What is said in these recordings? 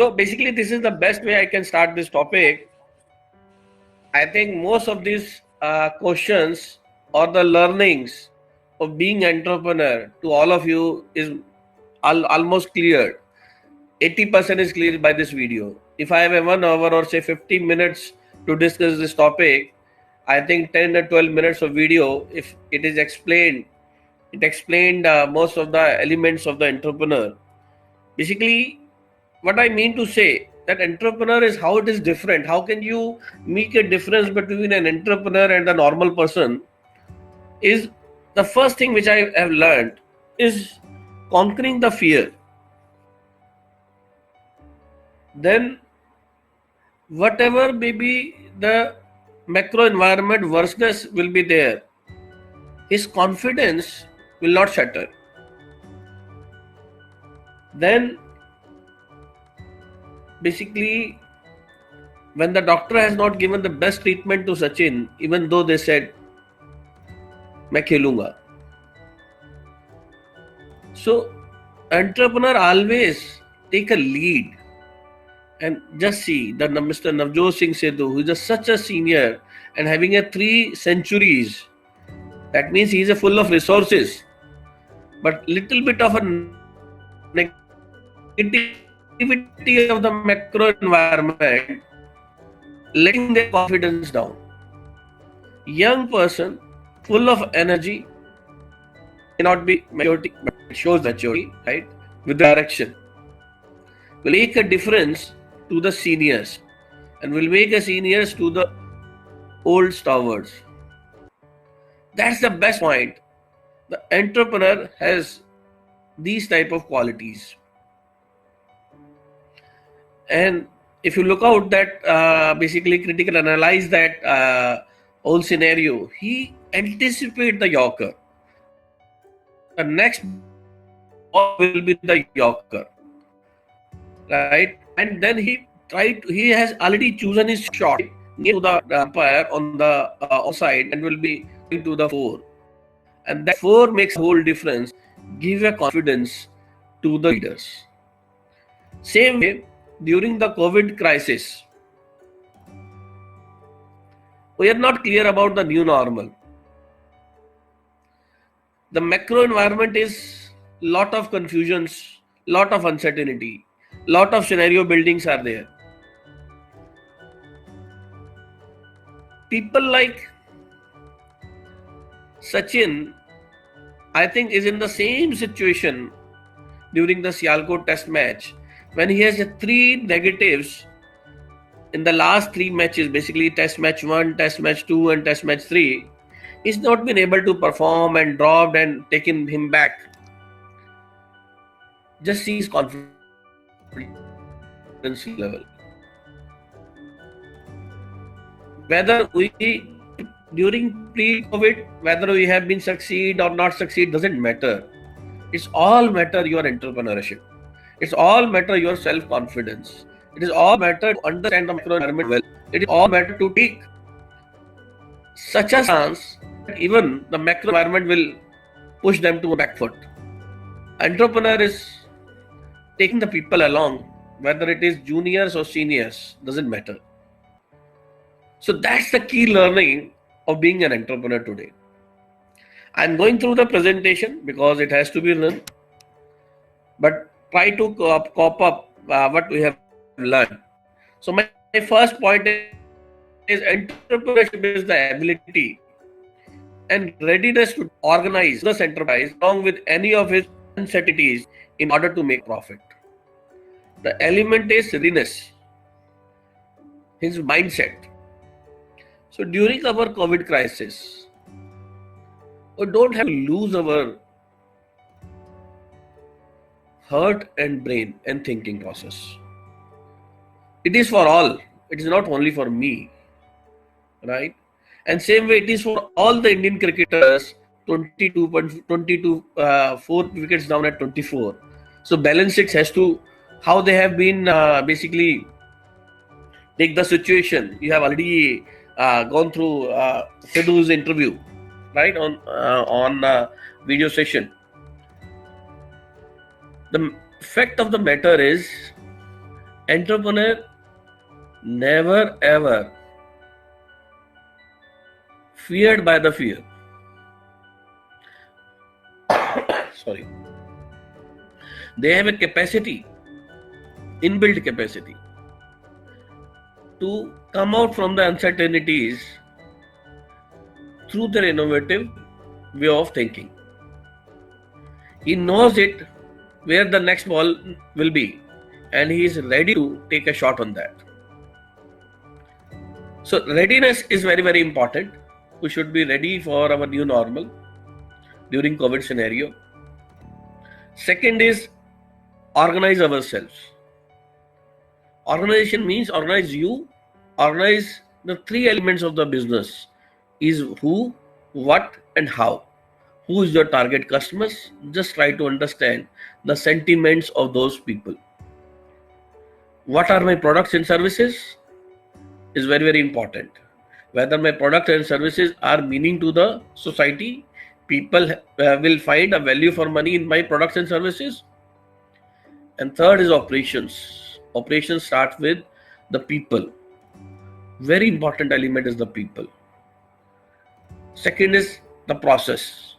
So basically, this is the best way I can start this topic. I think most of these questions or the learnings of being entrepreneur to all of you is almost cleared. 80% is clear by this video. If I have a 1 hour or say 15 minutes to discuss this topic, I think 10 or 12 minutes of video, if it is explained, it explained most of the elements of the entrepreneur. Basically, what I mean to say that entrepreneur is how it is different. How can you make a difference between an entrepreneur and a normal person? Is the first thing which I have learned is conquering the fear. Then whatever may be the macro environment worseness will be there, his confidence will not shatter. Then basically, when the doctor has not given the best treatment to Sachin, even though they said मैं खेलूंगा, so entrepreneur always take a lead. And just see that Mr. Navjot Singh Sidhu, who is such a senior and having a 3 centuries, that means he is full of resources, but little bit of a negativity of the macro environment, letting their confidence down. Young person, full of energy, may not be maturity, but it shows maturity, right? With direction, will make a difference to the seniors and will make a seniors to the old stalwarts. That's the best point. The entrepreneur has these type of qualities. And if you look out that basically critical analyze that whole scenario, he anticipate the Yorker. The next ball will be the Yorker, right? And then he has already chosen his shot near to the umpire on the offside and will be going to the 4. And that 4 makes a whole difference, give a confidence to the leaders. Same way, during the COVID crisis, we are not clear about the new normal. The macro environment is lot of confusions, lot of uncertainty, lot of scenario buildings are there. People like Sachin, I think, is in the same situation during the Sialkot test match when he has 3 negatives in the last 3 matches, basically test match 1, test match 2 and test match 3. He's not been able to perform and dropped and taken him back. Just see his confidence level. Whether we during pre-COVID, whether we have been succeed or not succeed doesn't matter. It's all matter your entrepreneurship. It's all matter your self-confidence. It is all matter to understand the macro environment well. It is all matter to take such a stance that even the macro environment will push them to a back foot. Entrepreneur is taking the people along, whether it is juniors or seniors, doesn't matter. So that's the key learning of being an entrepreneur today. I'm going through the presentation because it has to be learned, but try to cop up what we have learned. So my first point is entrepreneurship is the ability and readiness to organize this enterprise along with any of its uncertainties in order to make profit. The element is readiness, his mindset. So during our COVID crisis, we don't have to lose our heart and brain and thinking process. It is for all. It is not only for me, right? And same way it is for all the Indian cricketers, 22, 4 wickets down at 24. So balance 6 has to, how they have been basically take the situation. You have already gone through Sidhu's interview, right, on video session. The fact of the matter is Entrepreneur never ever feared by the fear. Sorry. They have a capacity, inbuilt capacity, to come out from the uncertainties through their innovative way of thinking. He knows it where the next ball will be, and he is ready to take a shot on that. So readiness is very, very important. We should be ready for our new normal during COVID scenario. Second is organize ourselves. Organization means organize you, organize the three elements of the business is who, what, and how. Who is your target customers? Just try to understand the sentiments of those people. What are my products and services is very, very important. Whether my products and services are meaning to the society, people will find a value for money in my products and services. And third is operations. Operations start with the people. Very important element is the people. Second is the process,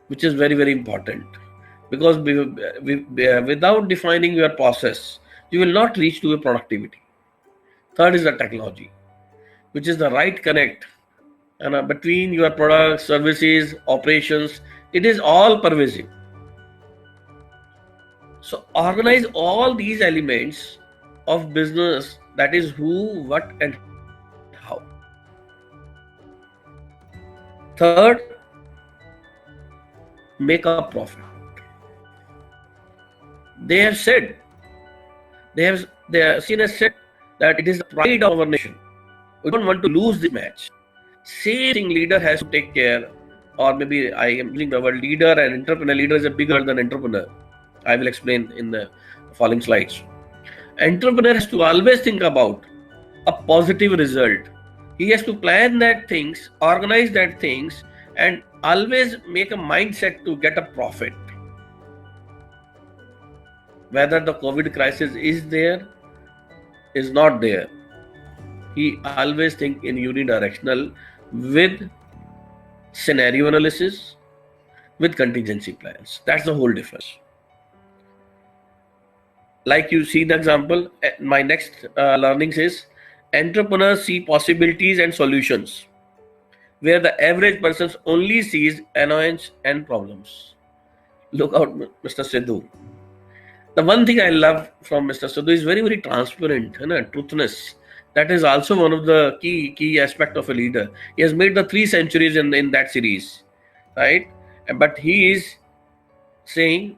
which is very, very important, because without defining your process, you will not reach to a productivity. Third is the technology, which is the right connect between your products, services, operations. It is all pervasive. So organize all these elements of business, that is who, what, and how. Third, make a profit. They have said, seen has said that it is the pride of our nation. We don't want to lose the match. Same thing leader has to take care, or maybe I am using the word leader and entrepreneur. Leader is a bigger than entrepreneur. I will explain in the following slides. Entrepreneur has to always think about a positive result. He has to plan that things, organize that things, and always make a mindset to get a profit. Whether the COVID crisis is there, is not there, he always think in unidirectional with scenario analysis, with contingency plans. That's the whole difference. Like you see the example, my next learnings is entrepreneurs see possibilities and solutions, where the average person only sees annoyance and problems. Look out, Mr. Sidhu. The one thing I love from Mr. Sidhu is very, very transparent, truthness. That is also one of the key aspect of a leader. He has made the 3 centuries in that series, right? But he is saying,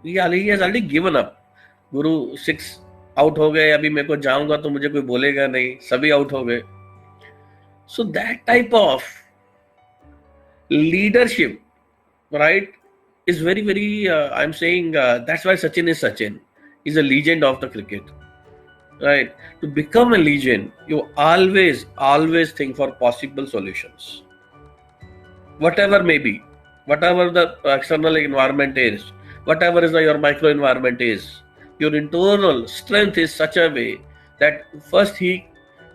he has already given up. Guru 6 out हो गए, अभी मैं को जाऊंगा तो मुझे कोई बोलेगा नहीं, सभी out हो गए. So that type of leadership, right, is very, very, I'm saying, that's why Sachin is Sachin. He's a legend of the cricket, right? To become a legend, you always think for possible solutions. Whatever may be, whatever the external environment is, whatever is your micro environment is, your internal strength is such a way that first he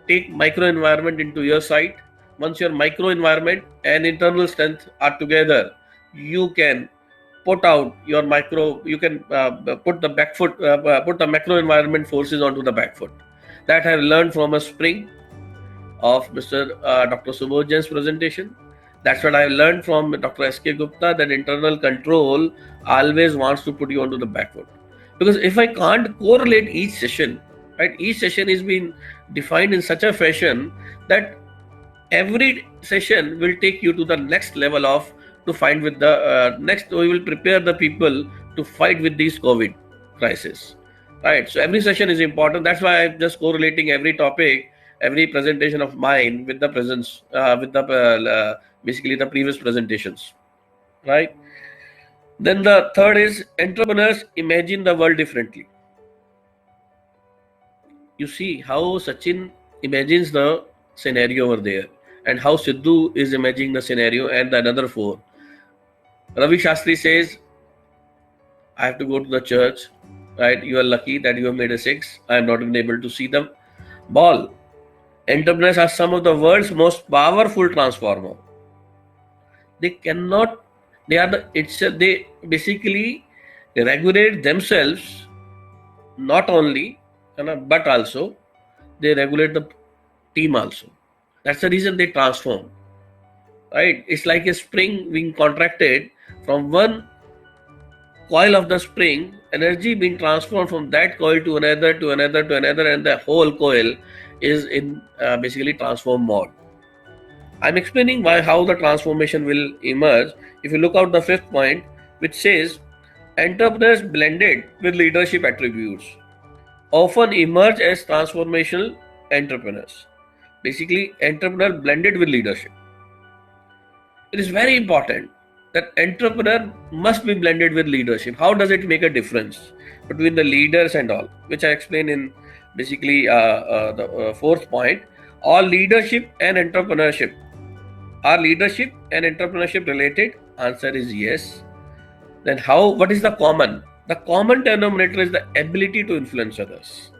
take micro environment into your side. Once your micro environment and internal strength are together, you can put out your micro, you can put the back foot, put the macro environment forces onto the back foot. That I have learned from a spring of Mr. Dr. Subodh Jain's presentation. That's what I have learned from Dr. S.K. Gupta, that internal control always wants to put you onto the back foot. Because if I can't correlate each session, right, each session is being defined in such a fashion that every session will take you to the next level of to find with the next. We will prepare the people to fight with these COVID crisis, right? So every session is important. That's why I'm just correlating every topic, every presentation of mine with the presence, with the basically the previous presentations, right? Then the third is entrepreneurs imagine the world differently. You see how Sachin imagines the scenario over there, and how Sidhu is imagining the scenario, and the another 4. Ravi Shastri says, I have to go to the church. right? You are lucky that you have made a 6. I am not even able to see the ball. Entrepreneurs are some of the world's most powerful transformer. They cannot. They are the. They basically regulate themselves, not only, but also they regulate the team also. That's the reason they transform. Right? It's like a spring being contracted from one coil of the spring, energy being transformed from that coil to another, to another, to another, and the whole coil is in basically transform mode. I'm explaining how the transformation will emerge. If you look out the fifth point, which says entrepreneurs blended with leadership attributes often emerge as transformational entrepreneurs. Basically, entrepreneur blended with leadership. It is very important that entrepreneur must be blended with leadership. How does it make a difference between the leaders and all, which I explain in basically the fourth point. All leadership and entrepreneurship, are leadership and entrepreneurship related? Answer is yes. Then what is the common? The common denominator is the ability to influence others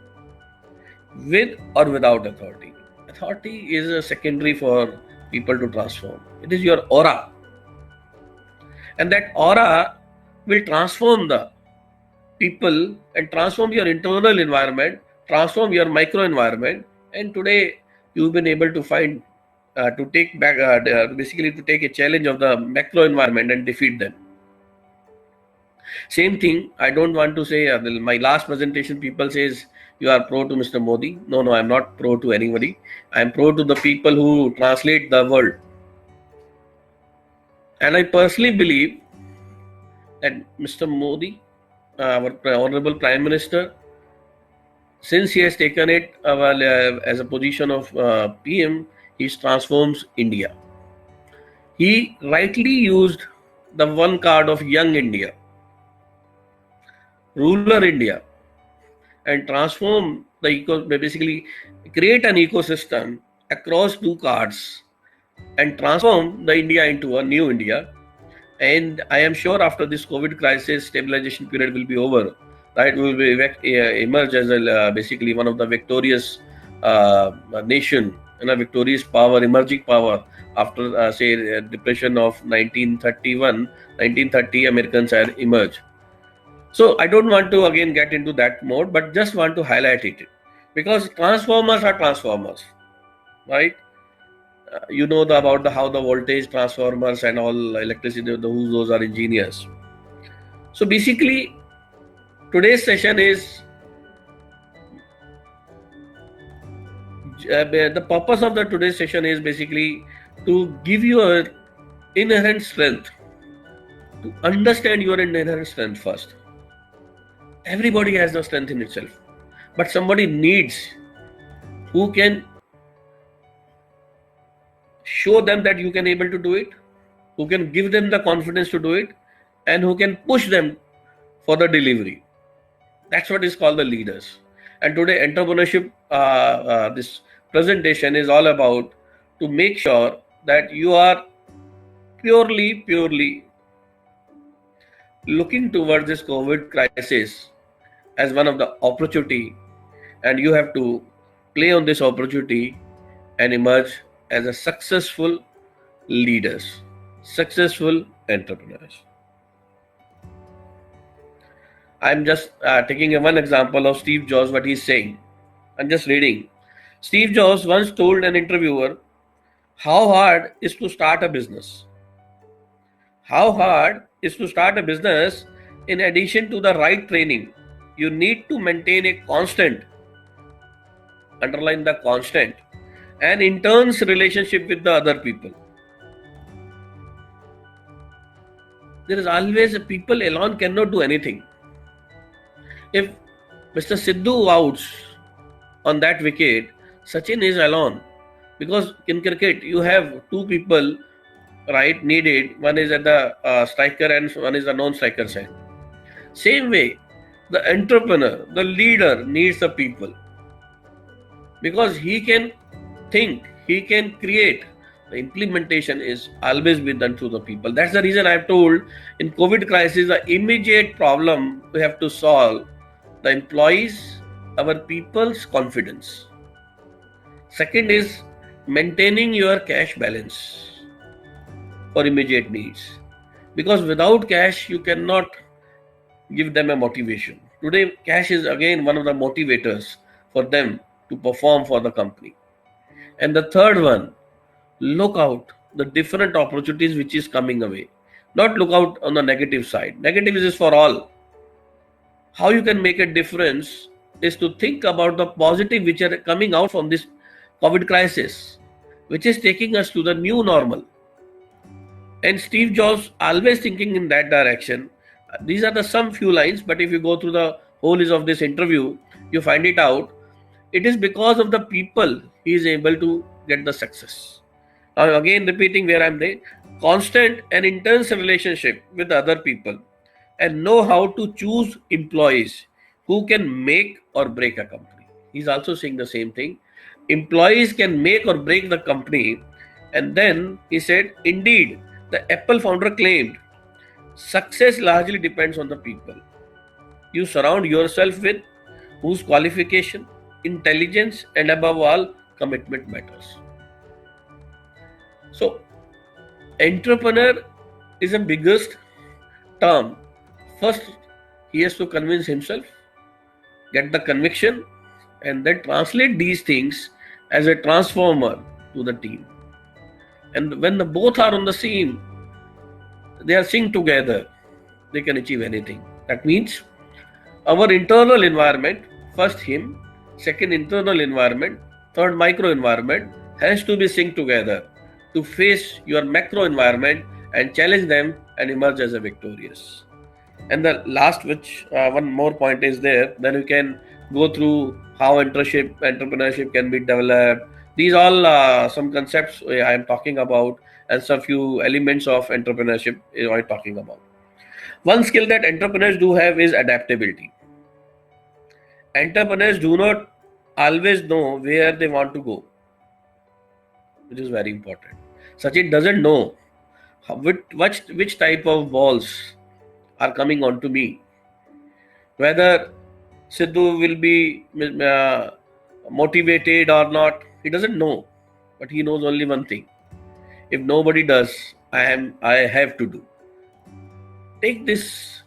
with or without authority. Authority is a secondary for people to transform. It is your aura, and that aura will transform the people and transform your internal environment, transform your micro environment. And today you've been able to find to take back basically to take a challenge of the macro environment and defeat them. Same thing, I don't want to say my last presentation people says you are pro to Mr. Modi. No, I'm not pro to anybody. I'm pro to the people who translate the world. And I personally believe that Mr. Modi, our honorable Prime Minister, since he has taken it as a position of PM, he transforms India. He rightly used the one card of young India, rural India, and transform basically create an ecosystem across two cards and transform the India into a new India. And I am sure after this COVID crisis, stabilization period will be over. Right, we will emerge as basically one of the victorious nation and a victorious power, emerging power after say depression of 1931, 1930. Americans had emerged. So I don't want to again get into that mode, but just want to highlight it because transformers are transformers, right? You know about how the voltage transformers and all electricity, those are engineers. So basically, today's session is the purpose of the today's session is basically to give you a inherent strength, to understand your inherent strength first. Everybody has the strength in itself, but somebody needs who can show them that you can able to do it, who can give them the confidence to do it, and who can push them for the delivery. That's what is called the leaders. And today entrepreneurship, this presentation is all about to make sure that you are purely looking towards this COVID crisis as one of the opportunity, and you have to play on this opportunity and emerge as a successful leaders, successful entrepreneurs. I'm just taking one example of Steve Jobs, what he's saying. I'm just reading. Steve Jobs once told an interviewer how hard is to start a business. How hard is to start a business. In addition to the right training, you need to maintain a constant, underline the constant, and intense relationship with the other people. There is always people alone cannot do anything. If Mr. Sidhu outs on that wicket, Sachin is alone, because in cricket you have two people, right, needed. One is at the striker and one is the non-striker side. Same way, the entrepreneur, the leader needs the people, because he can think, he can create. The implementation is always been done through the people. That's the reason I've told in COVID crisis, the immediate problem we have to solve the employees, our people's confidence. Second is maintaining your cash balance for immediate needs. Because without cash, you cannot give them a motivation. Today, cash is again one of the motivators for them to perform for the company. And the third one, look out the different opportunities which is coming away. Not look out on the negative side. Negative is for all. How you can make a difference is to think about the positive which are coming out from this COVID crisis, which is taking us to the new normal. And Steve Jobs always thinking in that direction. These are the some few lines, but if you go through the whole of this interview, you find it out. It is because of the people he is able to get the success. Now again repeating where I'm there, constant and intense relationship with other people and know how to choose employees who can make or break a company. He's also saying the same thing. Employees can make or break the company. And then he said, indeed, the Apple founder claimed success largely depends on the people you surround yourself with, whose qualification, intelligence, and above all, commitment matters. So, entrepreneur is the biggest term. First, he has to convince himself, get the conviction, and then translate these things as a transformer to the team. And when the both are on the same, they are synced together, they can achieve anything. That means our internal environment, first him, second internal environment, third micro environment, has to be synced together to face your macro environment and challenge them and emerge as a victorious. And the last, which one more point is there, then we can go through how entrepreneurship can be developed. These all some concepts I am talking about, and some few elements of entrepreneurship I'm talking about. One skill that entrepreneurs do have is adaptability. Entrepreneurs do not always know where they want to go, which is very important. Sachin doesn't know which type of balls are coming onto me. Whether Sidhu will be motivated or not, he doesn't know. But he knows only one thing. If nobody does, I have to do. Take this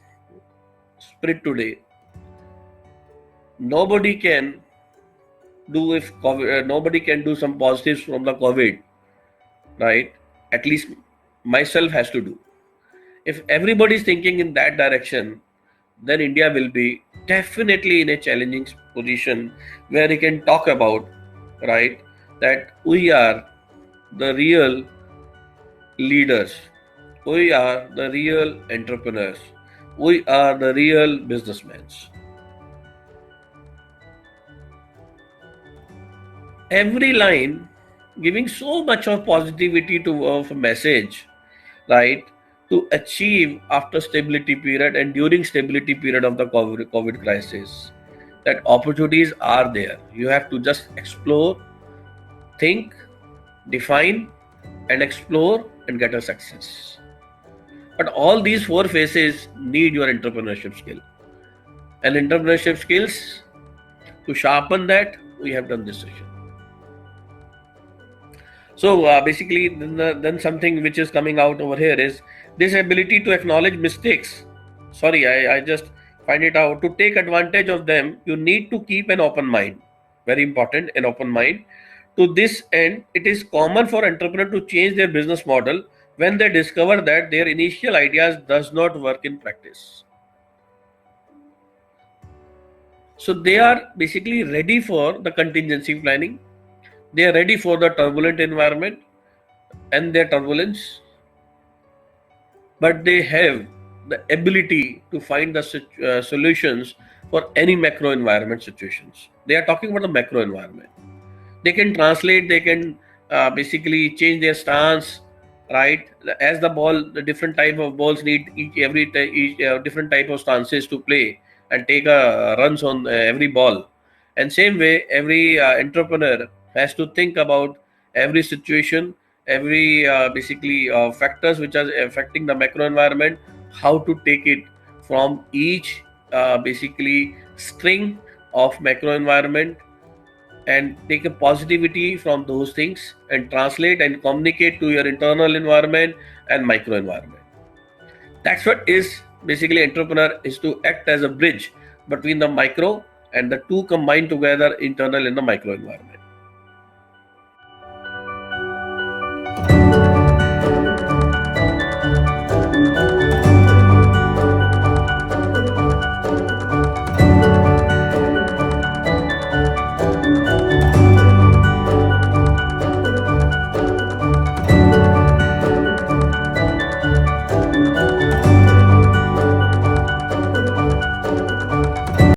spirit today. Nobody can do if COVID, nobody can do some positives from the COVID, right? At least myself has to do. If everybody is thinking in that direction, then India will be definitely in a challenging position where he can talk about, right, that we are the real leaders, we are the real entrepreneurs, we are the real businessmen. Every line giving so much of positivity to of a message, right, to achieve after stability period and during stability period of the COVID crisis, that opportunities are there. You have to just explore, think, define, and explore and get a success. But all these four phases need your entrepreneurship skill. And entrepreneurship skills, to sharpen that, we have done this session. So basically, then something which is coming out over here is this ability to acknowledge mistakes. Sorry, I just find it out. To take advantage of them, you need to keep an open mind. Very important, an open mind. To this end, it is common for entrepreneurs to change their business model when they discover that their initial ideas does not work in practice. So they are basically ready for the contingency planning. They are ready for the turbulent environment and their turbulence, but they have the ability to find the solutions for any macro environment situations. They are talking about the macro environment. They can translate, they can basically change their stance, right? As the ball, the different type of balls need each different type of stances to play and take runs on every ball. And same way, every entrepreneur has to think about every situation, every basically factors which are affecting the macro environment, how to take it from each basically string of macro environment and take a positivity from those things and translate and communicate to your internal environment and micro environment. That's what is basically entrepreneur is to act as a bridge between the micro and the two combined together internal and the micro environment.